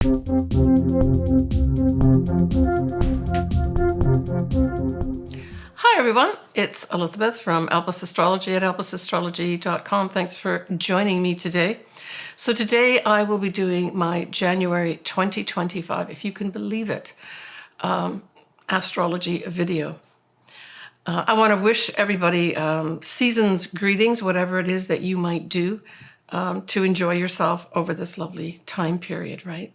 Hi everyone, it's Elizabeth from Elvis Astrology at elvisastrology.com. Thanks for joining me today. So today I will be doing my January 2025, if you can believe it, astrology video. I want to wish everybody season's greetings, whatever it is that you might do to enjoy yourself over this lovely time period, right?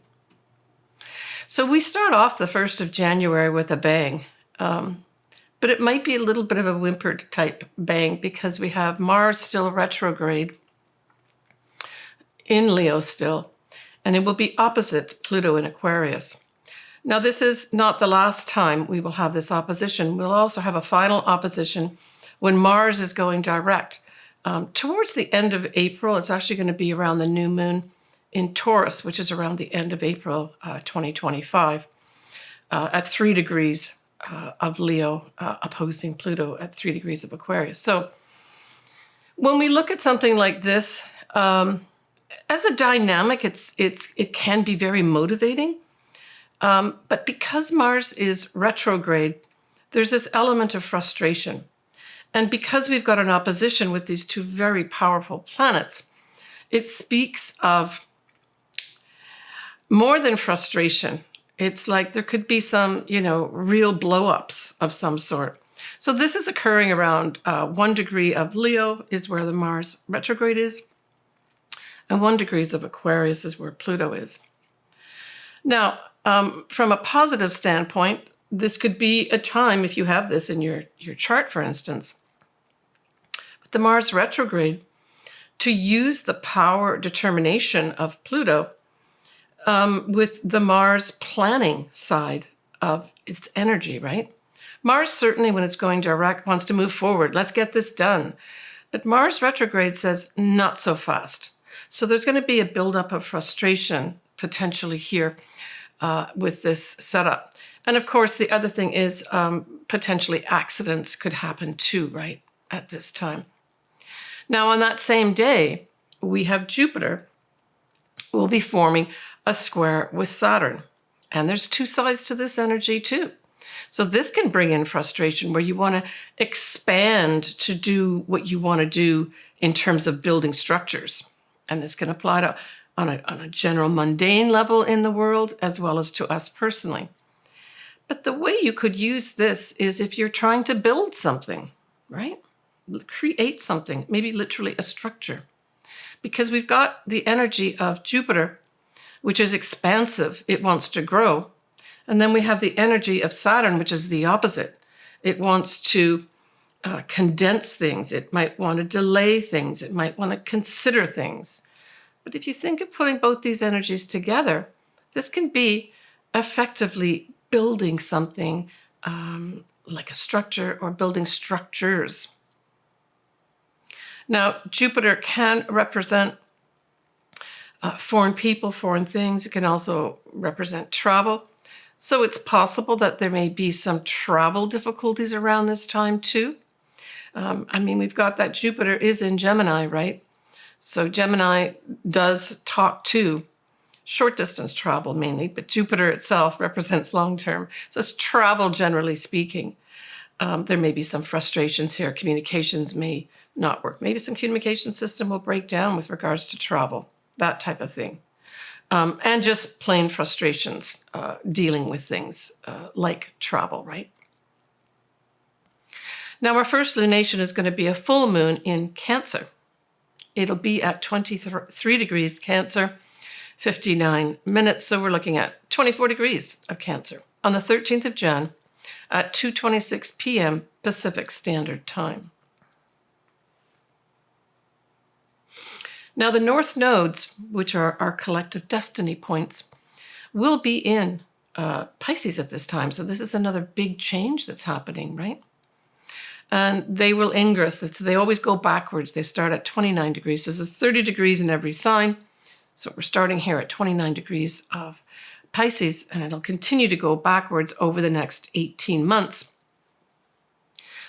So we start off the 1st of January with a bang. But it might be a little bit of a whimpered type bang because we have Mars still retrograde in Leo still, and it will be opposite Pluto in Aquarius. Now, this is not the last time we will have this opposition. We'll also have a final opposition when Mars is going direct. Towards the end of April, it's actually going to be around the new moon in Taurus, which is around the end of April 2025, at 3 degrees of Leo opposing Pluto at 3 degrees of Aquarius. So when we look at something like this, as a dynamic, it can be very motivating. But because Mars is retrograde, there's this element of frustration. And because we've got an opposition with these two very powerful planets, it speaks of more than frustration. It's like there could be some, real blow-ups of some sort. So this is occurring around 1 degree of Leo is where the Mars retrograde is, and 1 degree of Aquarius is where Pluto is. Now, from a positive standpoint, this could be a time, if you have this in your chart, for instance, with the Mars retrograde, to use the power determination of Pluto with the Mars planning side of its energy, right? Mars certainly, when it's going direct, wants to move forward. Let's get this done. But Mars retrograde says not so fast. So there's going to be a buildup of frustration potentially here with this setup. And of course, the other thing is potentially accidents could happen too, right, at this time. Now, on that same day, we have Jupiter will be forming a square with Saturn. And there's two sides to this energy too. So this can bring in frustration where you want to expand to do what you want to do in terms of building structures. And this can apply to on a general mundane level in the world as well as to us personally. But the way you could use this is if you're trying to build something, right? Create something, maybe literally a structure. Because we've got the energy of Jupiter, which is expansive. It wants to grow. And then we have the energy of Saturn, which is the opposite. It wants to condense things. It might want to delay things. It might want to consider things. But if you think of putting both these energies together, this can be effectively building something like a structure or building structures. Now, Jupiter can represent foreign people, foreign things. It can also represent travel. So it's possible that there may be some travel difficulties around this time too. We've got that Jupiter is in Gemini, right? So Gemini does talk to short distance travel mainly, but Jupiter itself represents long term. So it's travel, generally speaking. There may be some frustrations here. Communications may not work. Maybe some communication system will break down with regards to travel. That type of thing. And just plain frustrations dealing with things like travel, right? Now, our first lunation is going to be a full moon in Cancer. It'll be at 23 degrees Cancer, 59 minutes. So we're looking at 24 degrees of Cancer on the 13th of Jan at 2:26 p.m. Pacific Standard Time. Now, the north nodes, which are our collective destiny points, will be in Pisces at this time. So this is another big change that's happening, right? And they will ingress. So they always go backwards. They start at 29 degrees. So there's 30 degrees in every sign. So we're starting here at 29 degrees of Pisces, and it'll continue to go backwards over the next 18 months.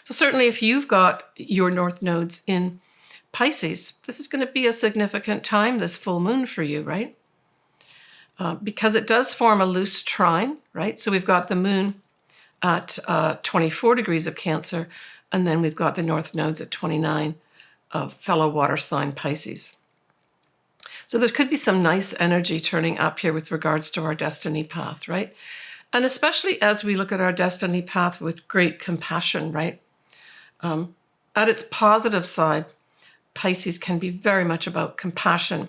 So certainly if you've got your north nodes in Pisces, this is going to be a significant time, this full moon for you, right? because it does form a loose trine, right? So we've got the moon at 24 degrees of Cancer, and then we've got the north nodes at 29 of fellow water sign Pisces. So there could be some nice energy turning up here with regards to our destiny path, right? And especially as we look at our destiny path with great compassion, right? At its positive side, Pisces can be very much about compassion,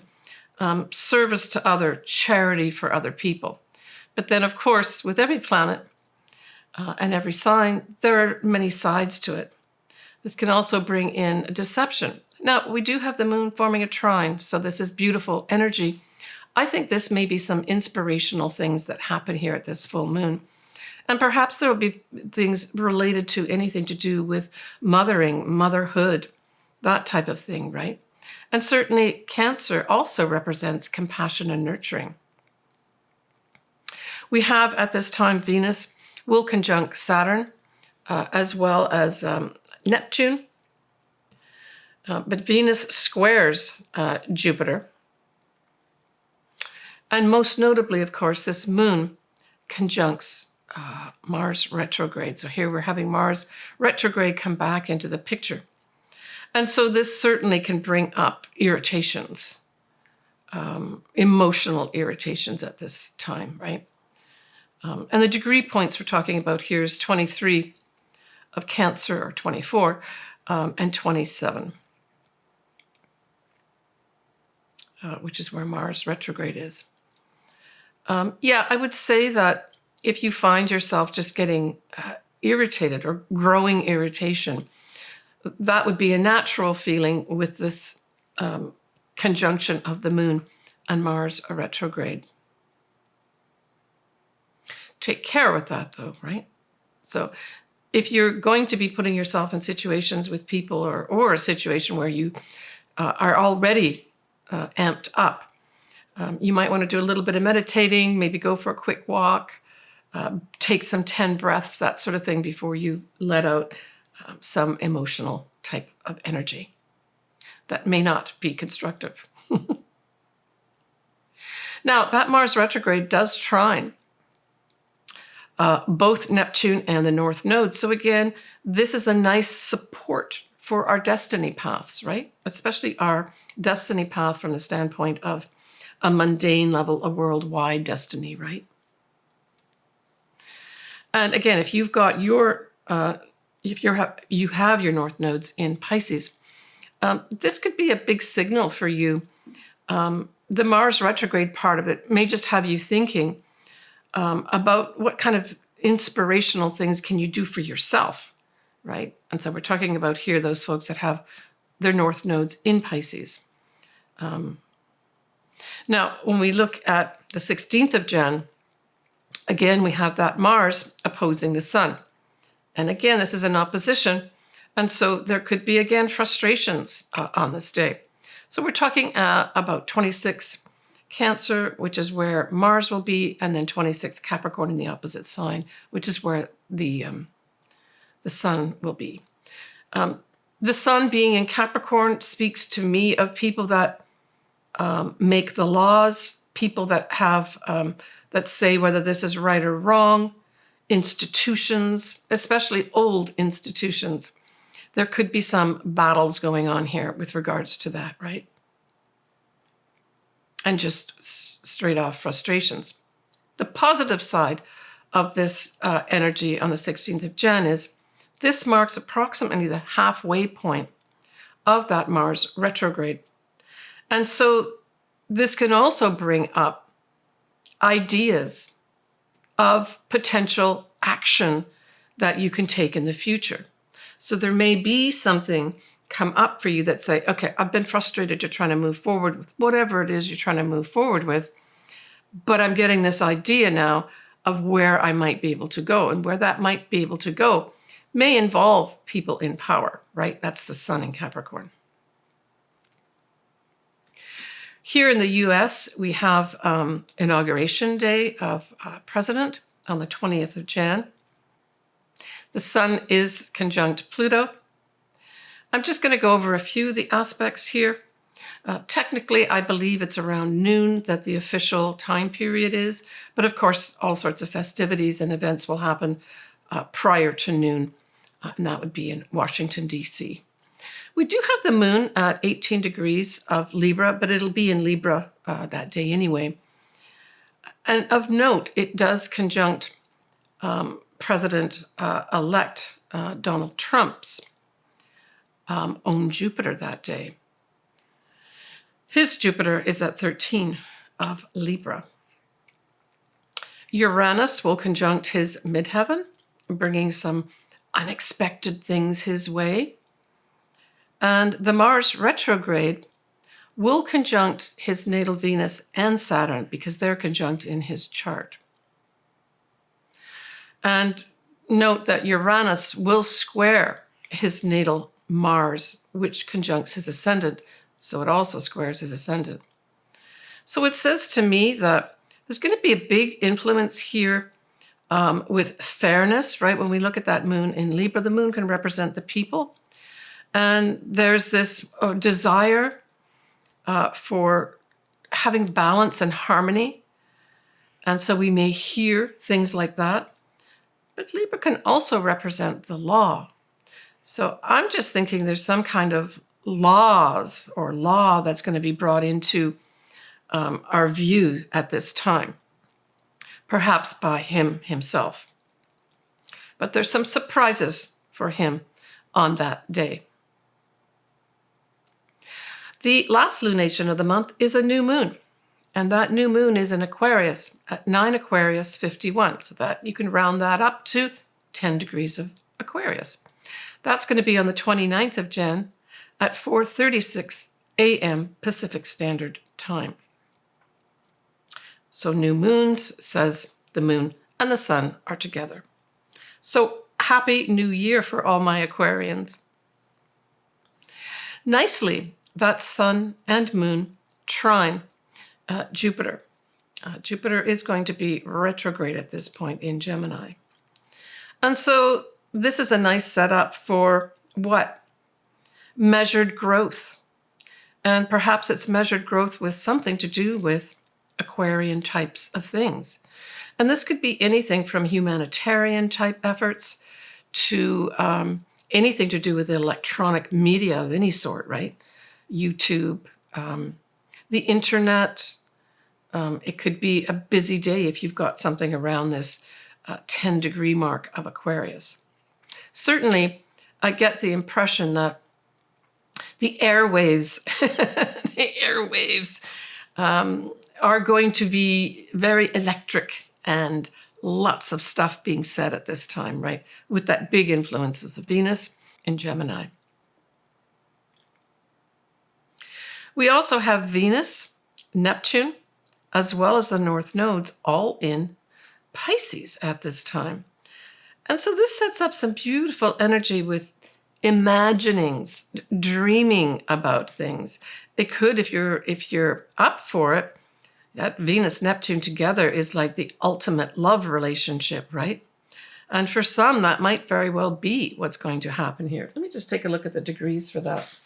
service to other, charity for other people. But then, of course, with every planet and every sign, there are many sides to it. This can also bring in deception. Now, we do have the moon forming a trine, so this is beautiful energy. I think this may be some inspirational things that happen here at this full moon. And perhaps there will be things related to anything to do with mothering, motherhood, that type of thing, right? And certainly Cancer also represents compassion and nurturing. We have at this time Venus will conjunct Saturn, as well as Neptune. But Venus squares Jupiter. And most notably, of course, this moon conjuncts Mars retrograde. So here we're having Mars retrograde come back into the picture. And so this certainly can bring up irritations, emotional irritations at this time, right? And the degree points we're talking about here is 23 of Cancer, or 24, and 27, which is where Mars retrograde is. Yeah, I would say that if you find yourself just getting irritated or growing irritation, that would be a natural feeling with this conjunction of the moon and Mars retrograde. Take care with that, though, right? So if you're going to be putting yourself in situations with people, or a situation where you are already amped up, you might want to do a little bit of meditating, maybe go for a quick walk, take some 10 breaths, that sort of thing, before you let out some emotional type of energy that may not be constructive. Now, that Mars retrograde does trine both Neptune and the north node. So again, this is a nice support for our destiny paths, right? Especially our destiny path from the standpoint of a mundane level, a worldwide destiny, right? And again, if you've got your, you have your north nodes in Pisces, this could be a big signal for you. The Mars retrograde part of it may just have you thinking about what kind of inspirational things can you do for yourself, right? And so we're talking about here those folks that have their north nodes in Pisces. Now, when we look at the 16th of Jan, again, we have that Mars opposing the Sun. And again, this is an opposition. And so there could be, again, frustrations on this day. So we're talking about 26 Cancer, which is where Mars will be, and then 26 Capricorn in the opposite sign, which is where the Sun will be. The Sun being in Capricorn speaks to me of people that make the laws, people that have that say whether this is right or wrong, institutions, especially old institutions. There could be some battles going on here with regards to that, right? And just straight off frustrations. The positive side of this energy on the 16th of Jan is this marks approximately the halfway point of that Mars retrograde. And so this can also bring up ideas of potential action that you can take in the future. So there may be something come up for you that say, okay, I've been frustrated, you're trying to move forward with whatever it is you're trying to move forward with, but I'm getting this idea now of where I might be able to go, and where that might be able to go may involve people in power, right? That's the Sun in Capricorn. Here in the US, we have Inauguration Day of President on the 20th of Jan. The Sun is conjunct Pluto. I'm just going to go over a few of the aspects here. Technically, I believe it's around noon that the official time period is, but of course, all sorts of festivities and events will happen prior to noon, and that would be in Washington, D.C. We do have the moon at 18 degrees of Libra, but it'll be in Libra that day anyway. And of note, it does conjunct President-elect Donald Trump's own Jupiter that day. His Jupiter is at 13 of Libra. Uranus will conjunct his midheaven, bringing some unexpected things his way. And the Mars retrograde will conjunct his natal Venus and Saturn because they're conjunct in his chart. And note that Uranus will square his natal Mars, which conjuncts his ascendant, so it also squares his ascendant. So it says to me that there's going to be a big influence here with fairness, right? When we look at that moon in Libra, the moon can represent the people. And there's this desire for having balance and harmony. And so we may hear things like that. But Libra can also represent the law. So I'm just thinking there's some kind of laws or law that's going to be brought into our view at this time, perhaps by him himself. But there's some surprises for him on that day. The last lunation of the month is a new moon, and that new moon is in Aquarius at 9 Aquarius 51, so that you can round that up to 10 degrees of Aquarius. That's going to be on the 29th of Jan at 4:36 a.m. Pacific Standard Time. So new moons, says the moon and the sun are together. So happy new year for all my Aquarians. Nicely, that sun and moon trine Jupiter. Jupiter is going to be retrograde at this point in Gemini. And so this is a nice setup for what? Measured growth. And perhaps it's measured growth with something to do with Aquarian types of things. And this could be anything from humanitarian type efforts to anything to do with electronic media of any sort, right? YouTube, the internet. It could be a busy day if you've got something around this 10-degree mark of Aquarius. Certainly, I get the impression that the airwaves, are going to be very electric and lots of stuff being said at this time, right? With that big influences of Venus and Gemini. We also have Venus, Neptune, as well as the North Nodes, all in Pisces at this time. And so this sets up some beautiful energy with imaginings, dreaming about things. It could, if you're up for it, that Venus-Neptune together is like the ultimate love relationship, right? And for some, that might very well be what's going to happen here. Let me just take a look at the degrees for that.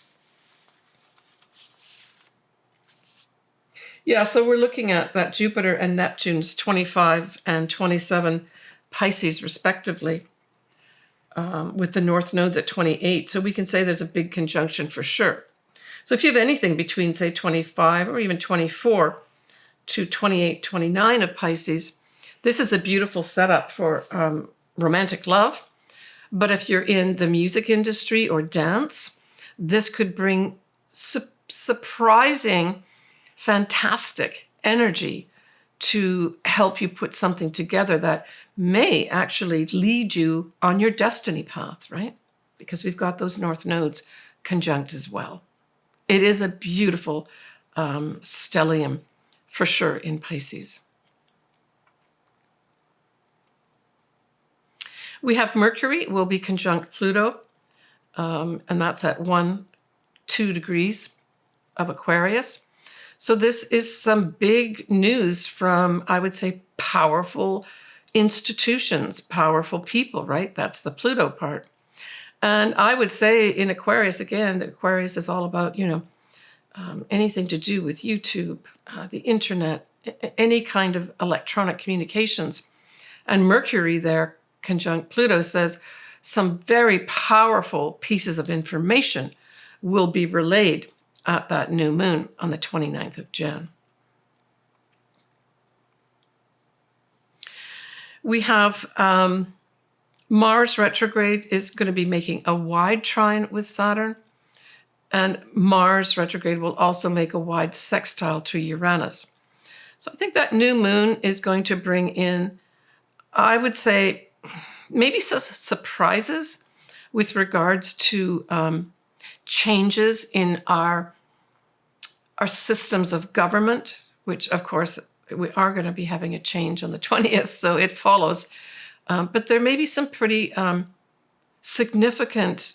Yeah, so we're looking at that Jupiter and Neptune's 25 and 27 Pisces, respectively, with the North Nodes at 28. So we can say there's a big conjunction for sure. So if you have anything between, say, 25 or even 24 to 28, 29 of Pisces, this is a beautiful setup for romantic love. But if you're in the music industry or dance, this could bring surprising, fantastic energy to help you put something together that may actually lead you on your destiny path, right? Because we've got those North Nodes conjunct as well. It is a beautiful stellium for sure in Pisces. We have Mercury will be conjunct Pluto, and that's at 1-2 degrees of Aquarius. So this is some big news from, I would say, powerful institutions, powerful people, right? That's the Pluto part. And I would say in Aquarius, again, Aquarius is all about, anything to do with YouTube, the internet, any kind of electronic communications. And Mercury there, conjunct Pluto, says some very powerful pieces of information will be relayed at that new moon on the 29th of Jan. We have Mars retrograde is going to be making a wide trine with Saturn, and Mars retrograde will also make a wide sextile to Uranus. So I think that new moon is going to bring in, I would say, maybe some surprises with regards to changes in our systems of government, which, of course, we are going to be having a change on the 20th, so it follows. But there may be some pretty significant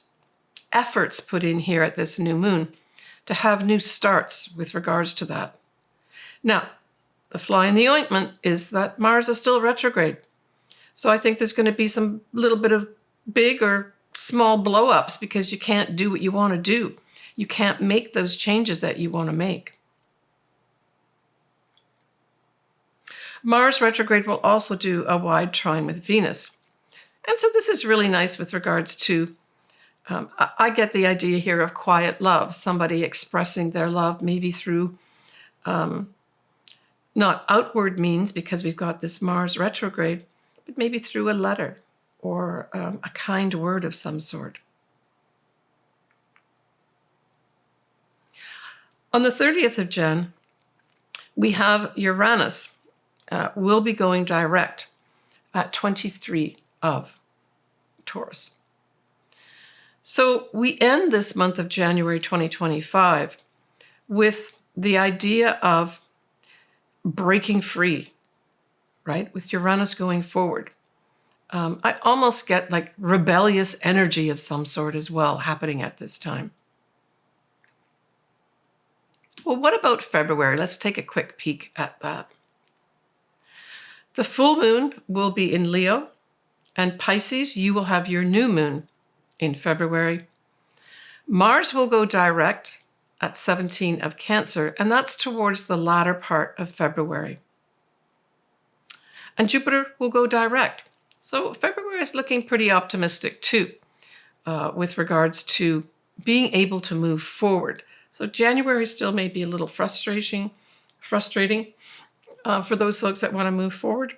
efforts put in here at this new moon to have new starts with regards to that. Now, the fly in the ointment is that Mars is still retrograde. So I think there's going to be some little bit of big or small blow-ups because you can't do what you want to do. You can't make those changes that you want to make. Mars retrograde will also do a wide trine with Venus. And so this is really nice with regards to, I get the idea here of quiet love, somebody expressing their love maybe through not outward means because we've got this Mars retrograde, but maybe through a letter or a kind word of some sort. On the 30th of Jan, we have Uranus will be going direct at 23 of Taurus. So we end this month of January 2025 with the idea of breaking free, right? With Uranus going forward. I almost get like rebellious energy of some sort as well happening at this time. Well, what about February? Let's take a quick peek at that. The full moon will be in Leo, and Pisces, you will have your new moon in February. Mars will go direct at 17 of Cancer, and that's towards the latter part of February. And Jupiter will go direct. So February is looking pretty optimistic too, with regards to being able to move forward. So January still may be a little frustrating for those folks that want to move forward.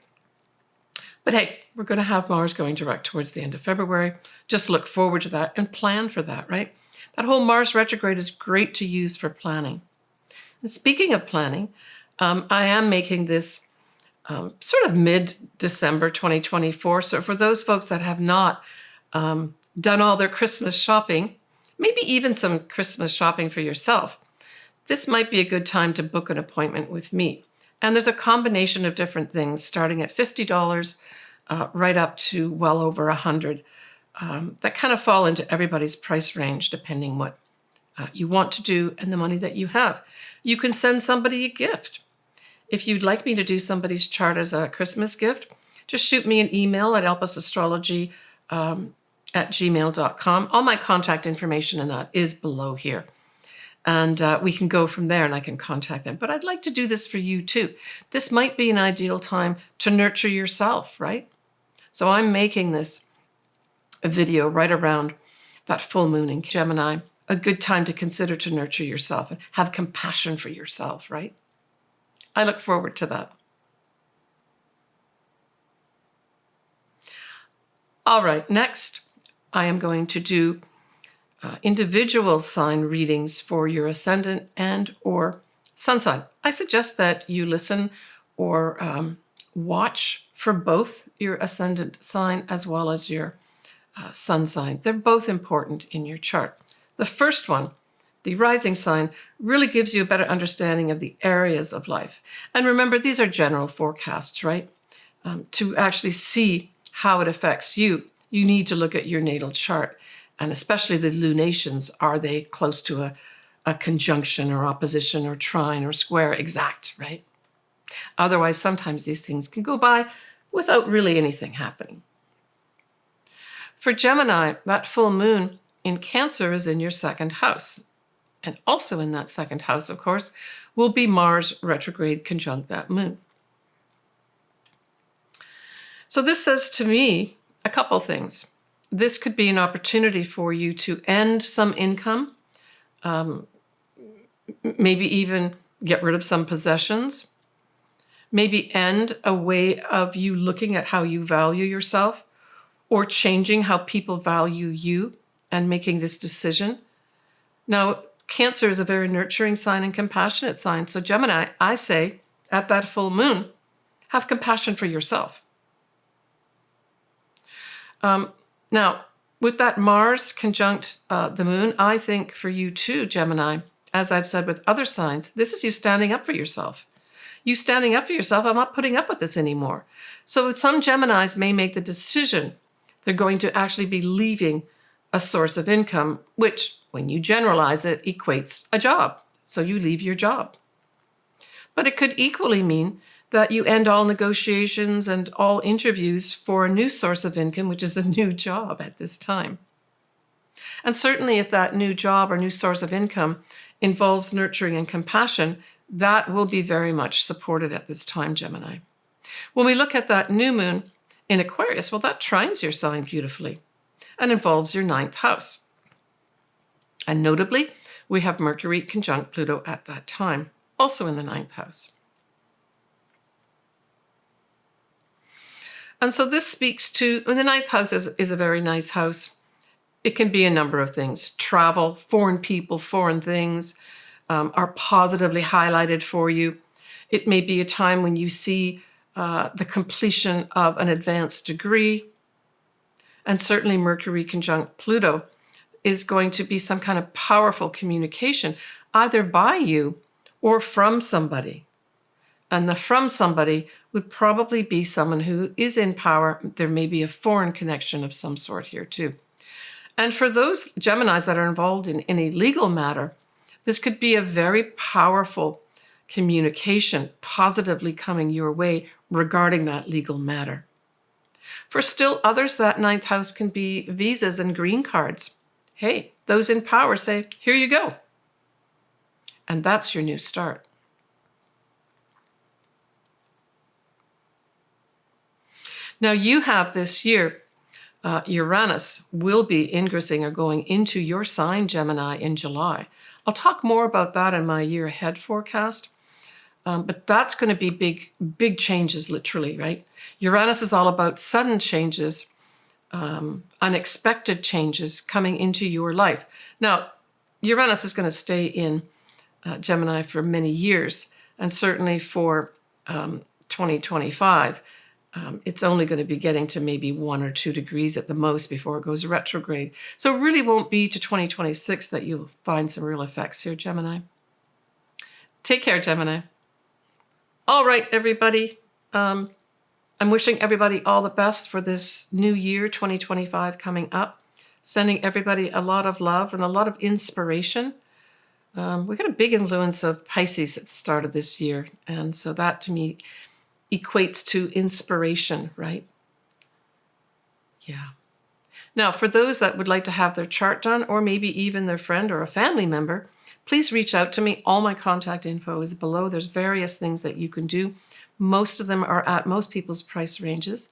But hey, we're going to have Mars going direct towards the end of February. Just look forward to that and plan for that, right? That whole Mars retrograde is great to use for planning. And speaking of planning, I am making this sort of mid-December 2024. So for those folks that have not done all their Christmas shopping, maybe even some Christmas shopping for yourself, this might be a good time to book an appointment with me. And there's a combination of different things, starting at $50 right up to well over $100, that kind of fall into everybody's price range, depending what you want to do and the money that you have. You can send somebody a gift. If you'd like me to do somebody's chart as a Christmas gift, just shoot me an email at elpasastrology at gmail.com. All my contact information in that is below here. And we can go from there and I can contact them. But I'd like to do this for you too. This might be an ideal time to nurture yourself, right? So I'm making this video right around that full moon in Gemini, a good time to consider to nurture yourself and have compassion for yourself, right? I look forward to that. All right, next I am going to do individual sign readings for your ascendant and or sun sign. I suggest that you listen or watch for both your ascendant sign as well as your sun sign. They're both important in your chart. The first one, the rising sign, really gives you a better understanding of the areas of life. And remember, these are general forecasts, right? To actually see how it affects you, you need to look at your natal chart. And especially the lunations, are they close to a conjunction or opposition or trine or square exact, right? Otherwise, sometimes these things can go by without really anything happening. For Gemini, that full moon in Cancer is in your second house. And also in that second house, of course, will be Mars retrograde conjunct that moon. So this says to me a couple things. This could be an opportunity for you to end some income, maybe even get rid of some possessions, maybe end a way of you looking at how you value yourself, or changing how people value you and making this decision. Now, Cancer is a very nurturing sign and compassionate sign. So Gemini, I say, at that full moon, have compassion for yourself. Now, with that Mars conjunct the moon, I think for you too, Gemini, as I've said with other signs, this is you standing up for yourself. You standing up for yourself, I'm not putting up with this anymore. So some Geminis may make the decision they're going to actually be leaving a source of income, which, when you generalize it, equates a job. So you leave your job. But it could equally mean that you end all negotiations and all interviews for a new source of income, which is a new job at this time. And certainly if that new job or new source of income involves nurturing and compassion, that will be very much supported at this time, Gemini. When we look at that new moon in Aquarius, well, that trines your sign beautifully and involves your 9th house. And notably, we have Mercury conjunct Pluto at that time, also in the 9th house. And so this speaks to, the 9th house is a very nice house. It can be a number of things. Travel, foreign people, foreign things are positively highlighted for you. It may be a time when you see the completion of an advanced degree. And certainly Mercury conjunct Pluto is going to be some kind of powerful communication, either by you or from somebody. And the from somebody would probably be someone who is in power. There may be a foreign connection of some sort here too. And for those Geminis that are involved in any legal matter, this could be a very powerful communication positively coming your way regarding that legal matter. For still others, that 9th house can be visas and green cards. Hey, those in power say, here you go. And that's your new start. Now you have this year, Uranus will be ingressing or going into your sign, Gemini, in July. I'll talk more about that in my year ahead forecast. But that's going to be big changes, literally, right? Uranus is all about sudden changes, unexpected changes coming into your life. Now, Uranus is going to stay in Gemini for many years, and certainly for 2025, it's only going to be getting to maybe 1 or 2 degrees at the most before it goes retrograde. So it really won't be to 2026 that you'll find some real effects here, Gemini. Take care, Gemini. All right, everybody. I'm wishing everybody all the best for this new year, 2025, coming up. Sending everybody a lot of love and a lot of inspiration. We got a big influence of Pisces at the start of this year. And so that, to me, equates to inspiration, right? Yeah. Now, for those that would like to have their chart done, or maybe even their friend or a family member, please reach out to me. All my contact info is below. There's various things that you can do. Most of them are at most people's price ranges.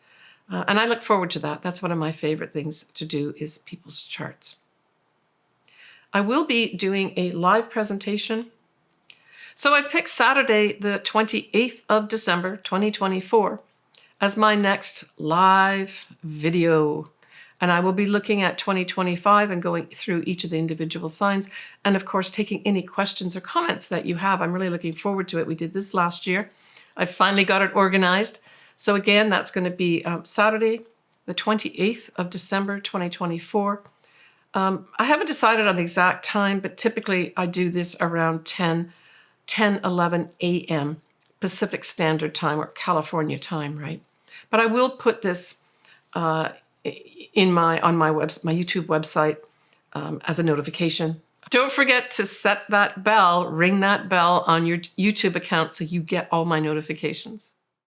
And I look forward to that. That's one of my favorite things to do, is people's charts. I will be doing a live presentation. So I picked Saturday, the 28th of December, 2024, as my next live video. And I will be looking at 2025 and going through each of the individual signs. And of course, taking any questions or comments that you have. I'm really looking forward to it. We did this last year. I finally got it organized. So again, that's going to be Saturday, the 28th of December, 2024. I haven't decided on the exact time, but typically I do this around 11 a.m. Pacific Standard Time, or California time, right? But I will put this on my YouTube website as a notification. Don't forget to set that bell, ring that bell on your YouTube account so you get all my notifications.